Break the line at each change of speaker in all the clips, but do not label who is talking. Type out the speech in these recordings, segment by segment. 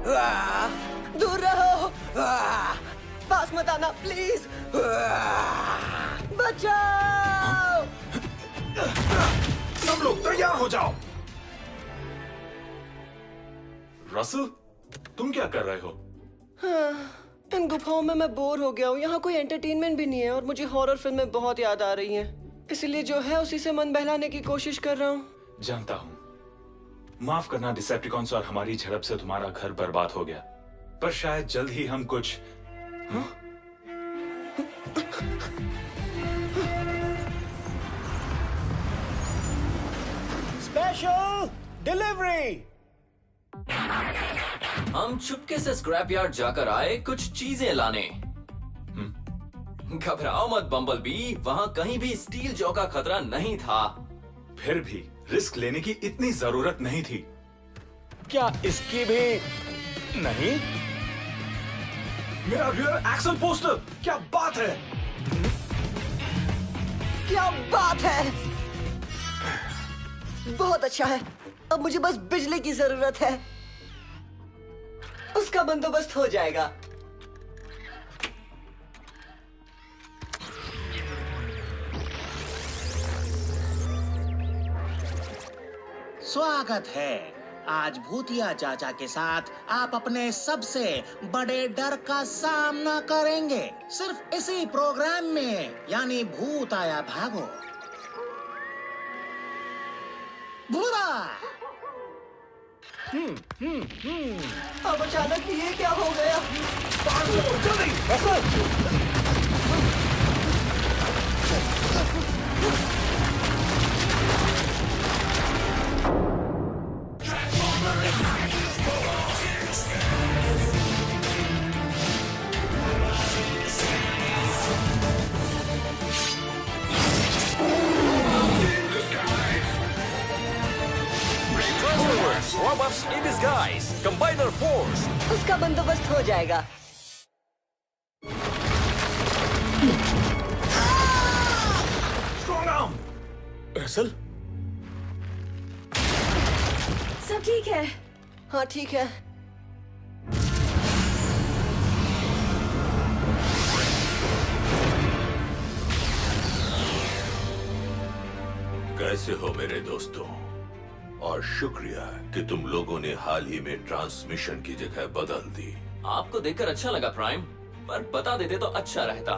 दूर रहो। पास मत आना प्लीज। बचाओ।
सब लोग तैयार हो जाओ। रसल, तुम क्या कर रहे हो?
इन गुफाओं में मैं बोर हो गया हूँ। यहाँ कोई एंटरटेनमेंट भी नहीं है और मुझे हॉरर फिल्में बहुत याद आ रही हैं। इसलिए जो है उसी से मन बहलाने की कोशिश कर रहा हूँ।
जानता हूँ। माफ करना डिसेप्टिकॉन्स और हमारी झड़प से तुम्हारा घर बर्बाद हो गया, पर शायद जल्द ही हम कुछ
स्पेशल डिलीवरी।
हम चुपके से स्क्रैप यार्ड जाकर आए कुछ चीजें लाने। घबराओ मत बम्बलबी, वहाँ कहीं भी स्टील जॉ का खतरा नहीं था।
फिर भी रिस्क लेने की इतनी जरूरत नहीं थी।
क्या इसकी भी नहीं?
मेरा रियर एक्सल पोस्टर, क्या बात है!
क्या बात है! बहुत अच्छा है। अब मुझे बस बिजली की जरूरत है। उसका बंदोबस्त हो जाएगा।
स्वागत है। आज भूतिया चाचा के साथ आप अपने सबसे बड़े डर का सामना करेंगे, सिर्फ इसी प्रोग्राम में, यानी भूत आया भागो। बुरा।
अब अचानक ये क्या हो गया?
Robots in disguise. Combiner force.
उसका बंदोबस्त हो जाएगा।
Strong arm!
रसल,
सब ठीक है? हाँ ठीक है।
कैसे हो मेरे दोस्तों? और शुक्रिया कि तुम लोगों ने हाल ही में ट्रांसमिशन की जगह बदल दी।
आपको देखकर अच्छा लगा प्राइम, पर बता देते तो अच्छा रहता।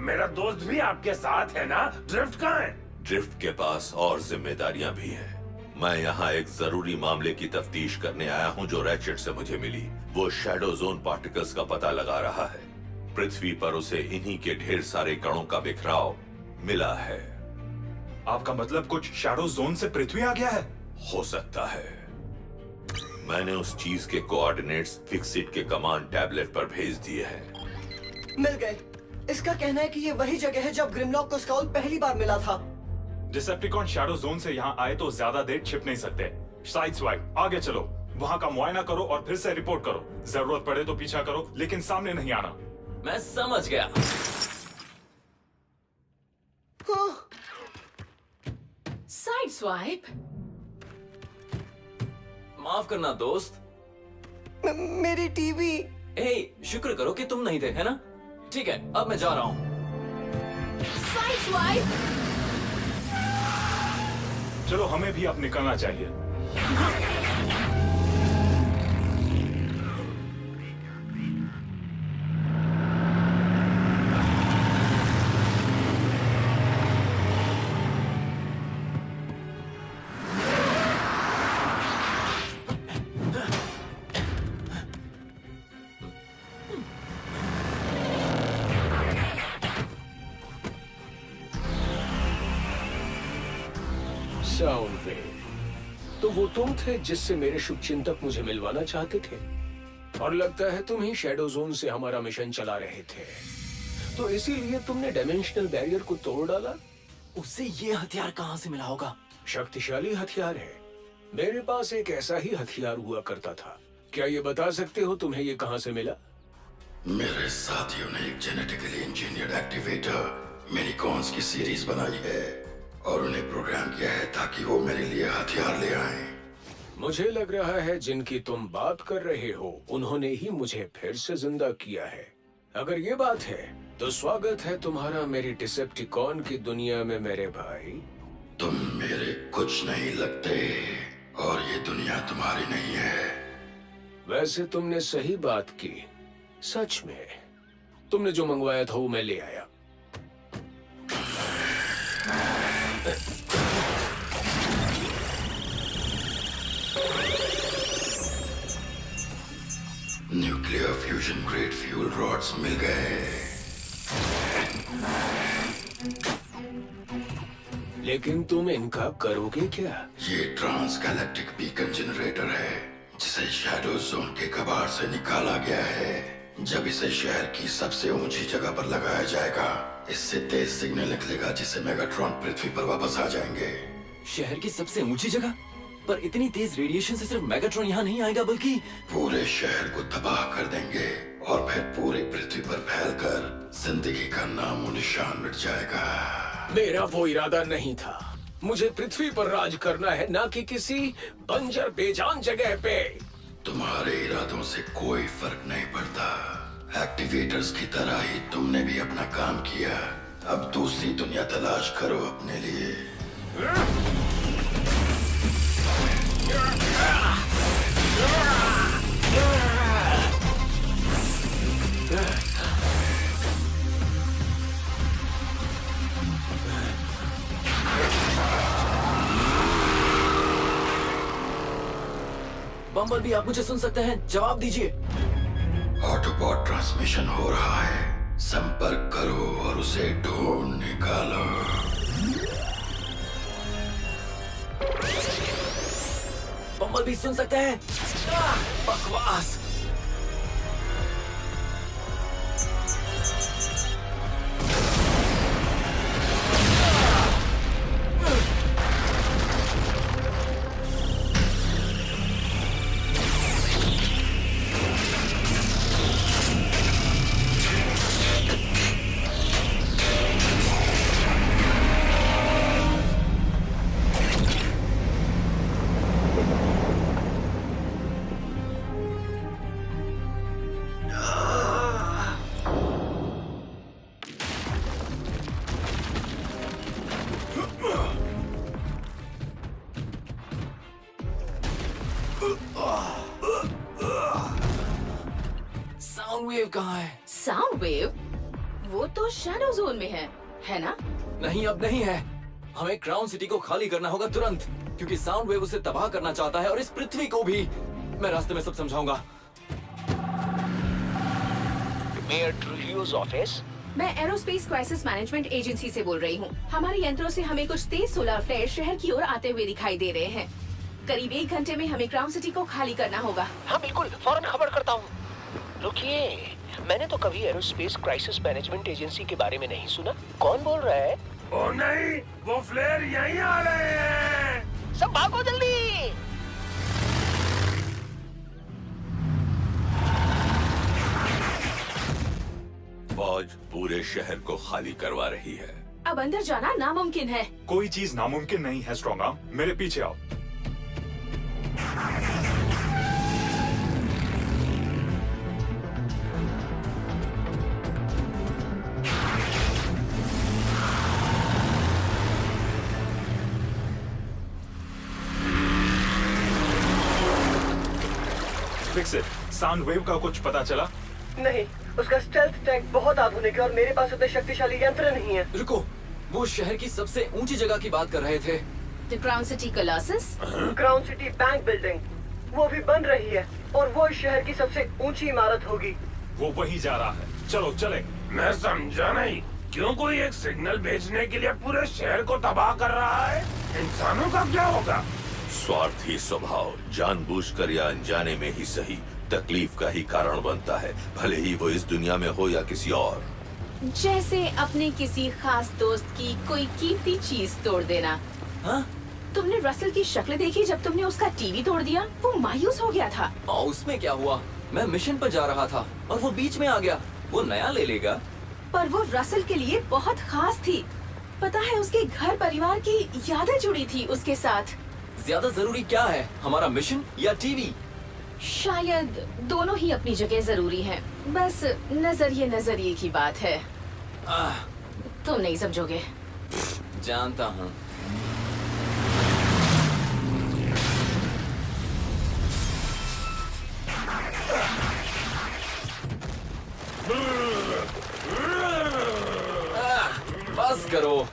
मेरा दोस्त भी आपके साथ है ना? ड्रिफ्ट कहाँ है?
ड्रिफ्ट के पास और जिम्मेदारियां भी हैं। मैं यहाँ एक जरूरी मामले की तफ्तीश करने आया हूँ जो रैचेट से मुझे मिली। वो शैडो जोन पार्टिकल्स का पता लगा रहा है। पृथ्वी पर उसे इन्हीं के ढेर सारे कणों का बिखराव मिला है।
आपका मतलब कुछ शैडो जोन से पृथ्वी आ गया है?
हो सकता है। मैंने उस चीज के कोऑर्डिनेट्स फिक्सिट के कमांड टैबलेट पर भेज दिए हैं।
मिल गए। इसका कहना है कि ये वही जगह है जब ग्रिमलॉक को स्काउल पहली बार मिला था।
डिसेप्टिकॉन शैडो जोन से यहाँ आए तो ज्यादा देर छिप नहीं सकते। साइड स्वाइप, आगे चलो, वहाँ का मुआयना करो और फिर से रिपोर्ट करो। जरूरत पड़े तो पीछा करो, लेकिन सामने नहीं आना।
मैं समझ गया।
Side swipe.
माफ करना दोस्त।
मेरी टीवी।
ए, शुक्र करो कि तुम नहीं थे, है ना? ठीक है, अब मैं जा रहा हूँ।
Side swipe.
चलो, हमें भी अब निकलना चाहिए।
साउंडवेव, तो वो तुम थे जिससे मेरे शुभचिंतक मुझे मिलवाना चाहते थे, और लगता है तुम ही शैडो जोन से हमारा मिशन चला रहे थे। तो इसीलिए तुमने डायमेंशनल बैरियर को तोड़ डाला।
उससे ये हथियार कहाँ से मिला होगा?
शक्तिशाली हथियार है। मेरे पास एक ऐसा ही हथियार हुआ करता था। क्या ये बता सकते हो तुम्हें ये कहाँ से मिला?
मेरे साथियों ने एक जेनेटिकली इंजीनियर्ड एक्टिवेटर मिनीकॉन्स की सीरीज बनाई है और उन्हें प्रोग्राम किया है ताकि वो मेरे लिए हथियार ले आएं।
मुझे लग रहा है जिनकी तुम बात कर रहे हो उन्होंने ही मुझे फिर से जिंदा किया है। अगर ये बात है तो स्वागत है तुम्हारा मेरी डिसेप्टिकॉन की दुनिया में मेरे भाई।
तुम मेरे कुछ नहीं लगते और ये दुनिया तुम्हारी नहीं है।
वैसे तुमने सही बात की, सच में। तुमने जो मंगवाया था वो मैं ले आया।
Nuclear fusion grade fuel rods मिल गए।
लेकिन तुम इनका करोगे क्या?
ये ट्रांस गैलेक्टिक बीकन जनरेटर है जिसे शैडो जोन के कबाड़ से निकाला गया है। जब इसे शहर की सबसे ऊंची जगह पर लगाया जाएगा, इससे तेज सिग्नल निकलेगा जिससे मेगाट्रॉन पृथ्वी पर वापस आ जाएंगे।
शहर की सबसे ऊंची जगह? पर इतनी तेज रेडिएशन से सिर्फ मेगाट्रॉन यहाँ नहीं आएगा बल्कि
पूरे शहर को तबाह कर देंगे और फिर पूरी पृथ्वी पर फैलकर जिंदगी का नामो निशान मिट जाएगा।
मेरा वो इरादा नहीं था। मुझे पृथ्वी पर राज करना है, ना कि किसी बंजर बेजान जगह पे।
तुम्हारे इरादों से कोई फर्क नहीं पड़ता। एक्टिवेटर्स की तरह ही तुमने भी अपना काम किया। अब दूसरी दुनिया तलाश करो अपने लिए।
बम्बल भी, आप मुझे सुन सकते हैं? जवाब दीजिए।
ऑटोबॉट ट्रांसमिशन हो रहा है, संपर्क करो और उसे ढूंढ निकालो।
बम्बल भी सुन सकते हैं? बकवास। साउंड वेव कहाँ है?
Sound wave? वो तो शैडो जोन में है ना?
नहीं, अब नहीं है। हमें क्राउन सिटी को खाली करना होगा तुरंत, क्योंकि साउंड वेव उसे तबाह करना चाहता है और इस पृथ्वी को भी। मैं रास्ते में सब समझाऊंगा।
Mayor Trulio's office.
मैं एरोस्पेस क्राइसिस मैनेजमेंट एजेंसी से बोल रही हूँ। हमारे यंत्रों से हमें कुछ तेज सोलर फ्लेयर शहर की ओर आते हुए दिखाई दे रहे हैं। करीब 1 घंटे में हमें क्राउन सिटी को खाली करना होगा।
हाँ बिल्कुल, फौरन खबर करता हूँ। रुकिए, मैंने तो कभी एरोस्पेस क्राइसिस मैनेजमेंट एजेंसी के बारे में नहीं सुना। कौन बोल रहा है?
ओ नहीं, वो फ्लेयर यहीं आ रहे हैं।
सब भागो जल्दी।
फौज पूरे शहर को खाली करवा रही है।
अब अंदर जाना नामुमकिन है।
कोई चीज नामुमकिन नहीं है स्ट्रॉन्ग आर्म। मेरे पीछे आओ। Fix it. साउंड वेव का कुछ पता चला?
नहीं, उसका स्टेल्थ टैंक बहुत आधुनिक है और मेरे पास उतने शक्तिशाली यंत्र नहीं है।
रुको, वो शहर की सबसे ऊंची जगह की बात कर रहे थे।
The crown city colossus?
Crown city bank building, वो भी बन रही है और वो इस शहर की सबसे ऊंची इमारत होगी।
वो वहीं जा रहा है। चलो चले।
मैं समझा नहीं, क्यों कोई एक सिग्नल भेजने के लिए पूरे शहर को तबाह कर रहा है? इंसानों का क्या होगा?
स्वार्थी स्वभाव जानबूझकर या अनजाने में ही सही तकलीफ का ही कारण बनता है, भले ही वो इस दुनिया में हो या किसी और।
जैसे अपने किसी खास दोस्त की कोई कीमती चीज तोड़ देना।
हाँ?
तुमने रसल की शक्ल देखी जब तुमने उसका टीवी तोड़ दिया? वो मायूस हो गया था।
उसमें क्या हुआ? मैं मिशन पर जा रहा था और वो बीच में आ गया। वो नया ले लेगा।
पर वो रसल के लिए बहुत खास थी। पता है, उसके घर परिवार की यादें जुड़ी थी उसके साथ।
ज्यादा जरूरी क्या है, हमारा मिशन या टीवी?
शायद दोनों ही अपनी जगह जरूरी हैं। बस नजरिए की बात है। तुम नहीं समझोगे।
जानता हूँ। बस करो।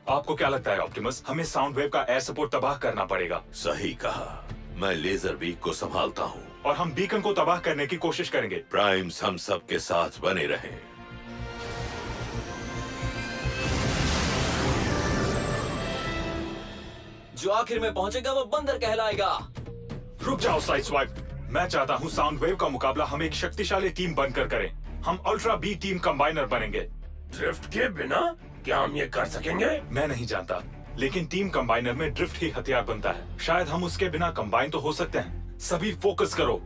आपको क्या लगता है ऑप्टिमस, हमें साउंड वेव का एयर सपोर्ट तबाह करना पड़ेगा?
सही कहा। मैं लेजर बीक को संभालता हूँ
और हम बीकन को तबाह करने की कोशिश करेंगे।
प्राइम्स हम सब के साथ बने रहें।
जो आखिर में पहुंचेगा वो बंदर कहलाएगा।
रुक जाओ साइडस्वाइप। मैं चाहता हूँ साउंड वेव का मुकाबला हम एक शक्तिशाली टीम बनकर करें। हम अल्ट्रा बी टीम कंबाइनर बनेंगे।
ड्रिफ्ट के बिना क्या हम ये कर सकेंगे?
मैं नहीं जानता, लेकिन टीम कंबाइनर में ड्रिफ्ट ही हथियार बनता है। शायद हम उसके बिना कंबाइन तो हो सकते हैं। सभी फोकस करो।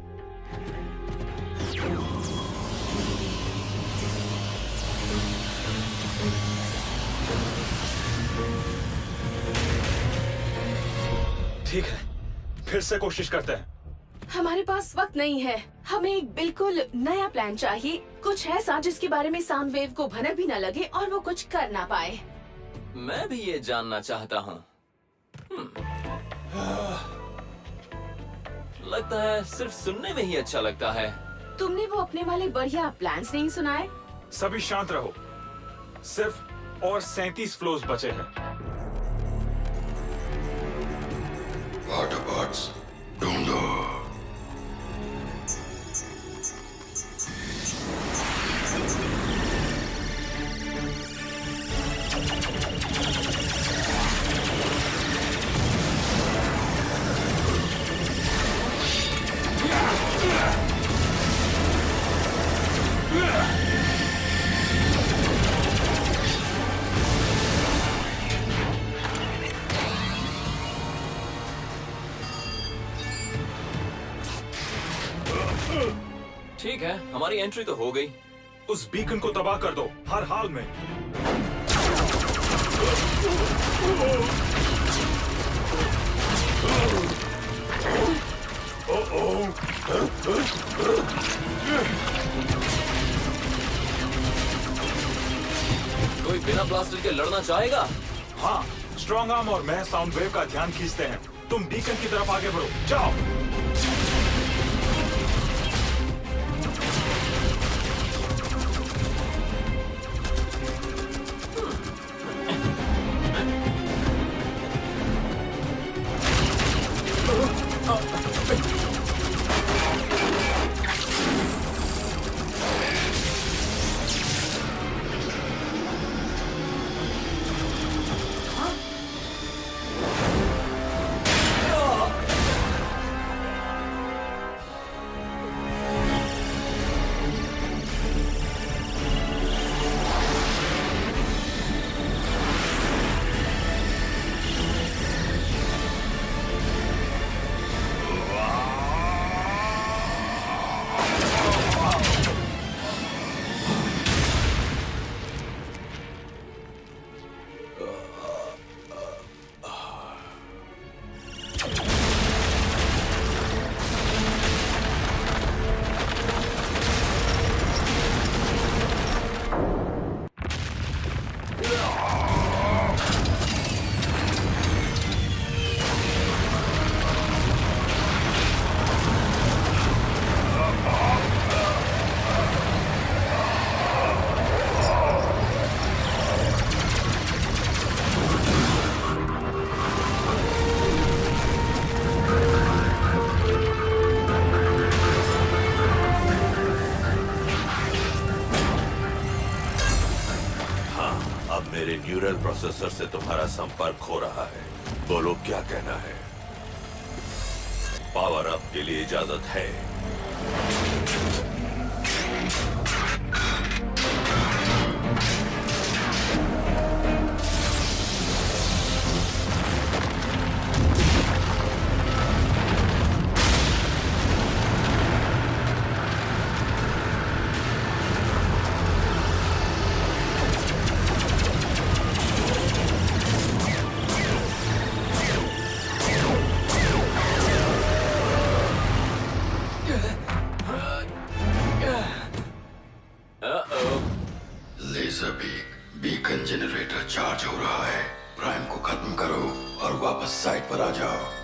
ठीक है, फिर से कोशिश करते हैं।
हमारे पास वक्त नहीं है। हमें एक बिल्कुल नया प्लान चाहिए, कुछ ऐसा जिसके बारे में साउंड वेव को भनक भी न लगे और वो कुछ कर ना पाए।
मैं भी ये जानना चाहता हूँ। लगता है सिर्फ सुनने में ही अच्छा लगता है।
तुमने वो अपने वाले बढ़िया प्लान्स नहीं सुनाए?
सभी शांत रहो। सिर्फ और 37 फ्लोर्स बचे हैं।
ऑटोबॉट्स ढूंढो।
ठीक है, हमारी एंट्री तो हो गई।
उस बीकन को तबाह कर दो, हर हाल में।
कोई बिना ब्लास्टर के लड़ना चाहेगा?
हाँ, स्ट्रॉन्ग आर्म और मैं साउंड वेव का ध्यान खींचते हैं। तुम बीकन की तरफ आगे बढ़ो, जाओ।
मेरे न्यूरल प्रोसेसर से तुम्हारा संपर्क हो रहा है। बोलो क्या कहना है? पावर अप के लिए इजाजत है।
लेजर बीकन जनरेटर चार्ज हो रहा है। प्राइम को खत्म करो और वापस साइट पर आ जाओ।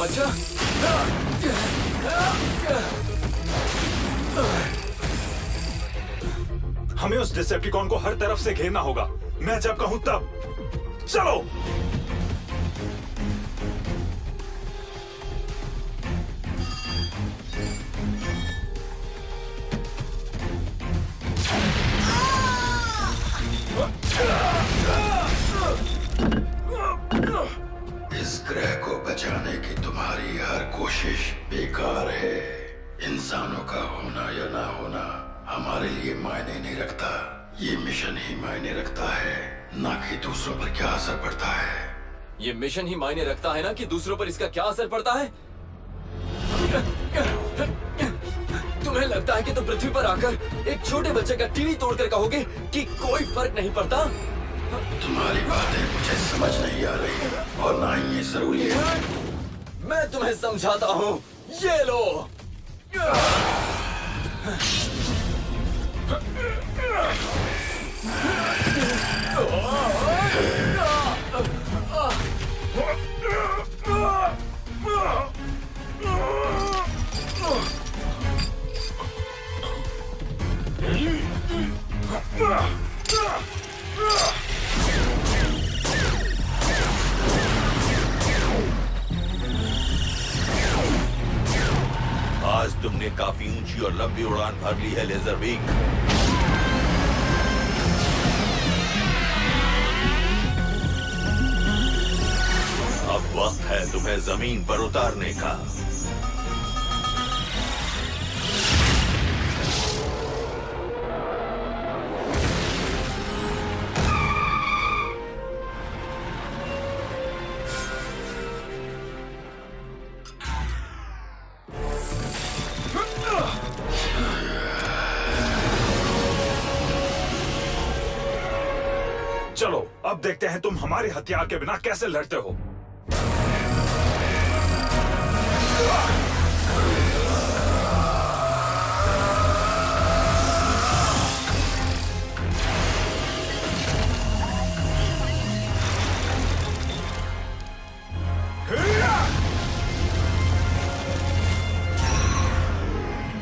अच्छा,
हमें उस डिसेप्टिकॉन को हर तरफ से घेरना होगा। मैं जब कहूं तब चलो।
इस ग्रह को बचाने की तुम्हारी हर कोशिश बेकार है। इंसानों का होना या ना होना हमारे लिए मायने नहीं रखता। ये मिशन ही मायने रखता है, ना कि दूसरों पर क्या असर पड़ता है।
ये मिशन ही मायने रखता है ना कि दूसरों पर इसका क्या असर पड़ता है। तुम्हें लगता है कि तुम पृथ्वी पर आकर एक छोटे बच्चे का टीवी तोड़कर कहोगे कि कोई फर्क नहीं पड़ता?
तुम्हारी बातें मुझे समझ नहीं आ रही और ना ही ये जरूरी है।
मैं तुम्हें समझाता हूँ, ये लो।
आज तुमने काफी ऊंची और लंबी उड़ान भर ली है लेजर बीक। अब वक्त है तुम्हें जमीन पर उतारने का।
चलो अब देखते हैं तुम हमारे हथियार के बिना कैसे लड़ते हो।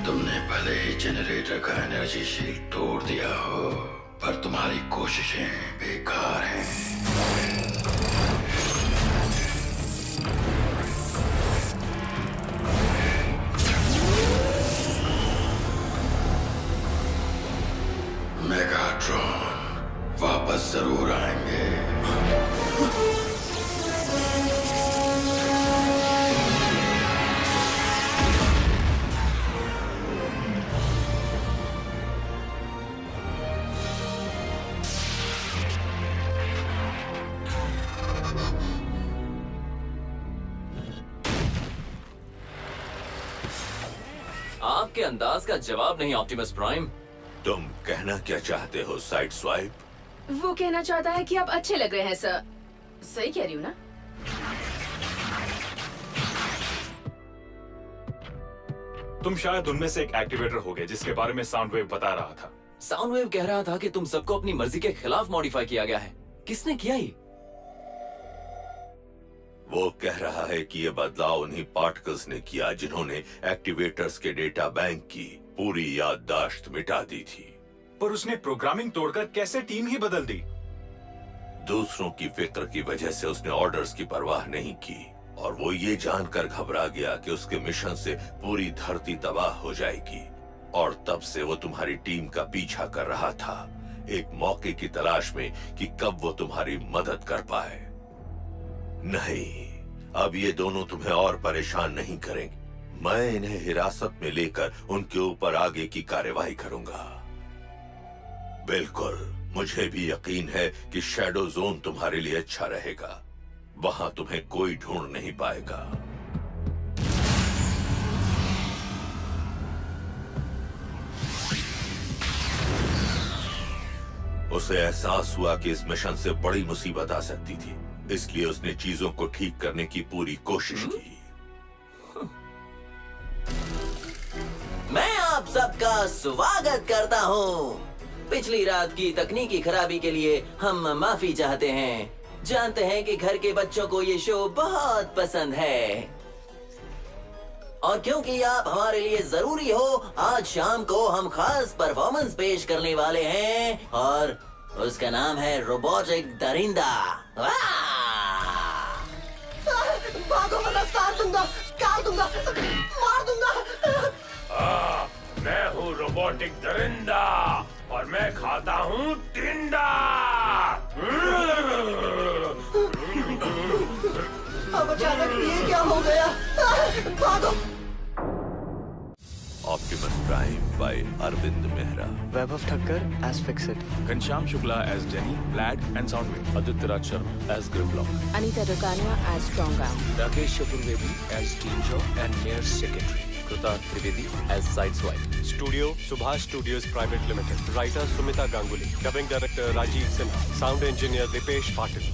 तुमने भले ही जनरेटर का एनर्जी शील्ड तोड़ दिया हो, पर तुम्हारी कोशिशें बेकार हैं। मेगाट्रॉन वापस जरूर आएंगे।
आपके अंदाज का जवाब नहीं ऑप्टिमस प्राइम।
तुम कहना क्या चाहते हो साइड स्वाइप?
वो कहना चाहता है कि आप अच्छे लग रहे हैं सर। सही कह रही हूँ ना?
तुम शायद उनमें से एक एक्टिवेटर होगे जिसके बारे में साउंड वेव बता रहा था।
साउंड वेव कह रहा था कि तुम सबको अपनी मर्जी के खिलाफ मॉडिफाई किया गया है। किसने किया ये?
वो कह रहा है कि ये बदलाव उन्हीं पार्टिकल्स ने किया जिन्होंने एक्टिवेटर्स के डेटा बैंक की पूरी याददाश्त मिटा दी थी।
पर उसने प्रोग्रामिंग तोड़कर कैसे टीम ही बदल दी?
दूसरों की फिक्र की वजह से उसने ऑर्डर्स की परवाह नहीं की और वो ये जानकर घबरा गया कि उसके मिशन से पूरी धरती तबाह हो जाएगी। और तब से वो तुम्हारी टीम का पीछा कर रहा था, एक मौके की तलाश में कि कब वो तुम्हारी मदद कर पाए। नहीं, अब ये दोनों तुम्हें और परेशान नहीं करेंगे। मैं इन्हें हिरासत में लेकर उनके ऊपर आगे की कार्यवाही करूंगा। बिल्कुल, मुझे भी यकीन है कि शैडो जोन तुम्हारे लिए अच्छा रहेगा। वहां तुम्हें कोई ढूंढ नहीं पाएगा। उसे एहसास हुआ कि इस मिशन से बड़ी मुसीबत आ सकती थी, इसलिए उसने चीजों को ठीक करने की पूरी कोशिश की।
मैं आप सबका स्वागत करता हूँ। पिछली रात की तकनीकी खराबी के लिए हम माफी चाहते हैं। जानते हैं कि घर के बच्चों को ये शो बहुत पसंद है और क्योंकि आप हमारे लिए जरूरी हो, आज शाम को हम खास परफॉर्मेंस पेश करने वाले हैं और उसका नाम है रोबोटिक दरिंदा।
भागो वरना काट दूंगा, मार दूंगा।
मैं हूँ रोबोटिक दरिंदा और मैं खाता हूँ टिंडा।
अब अचानक ये क्या हो गया? भागो।
Optimus Prime by Arvind Mehra.
Vaibhav Thakkar as Fixit.
Ghanshyam Shukla as Jenny, Vlad and Soundwave. Aditya Raj Sharma as Gridlock.
Anita Dukania as Strong Arm.
Rakesh Chaturvedi as Team Joe and Mayor's Secretary.
Krutar Trivedi as Sideswipe.
Studio Subhash Studios Private Limited. Writer Sumita Ganguly. Dubbing Director Rajiv Sinha. Sound Engineer Dipesh Patil.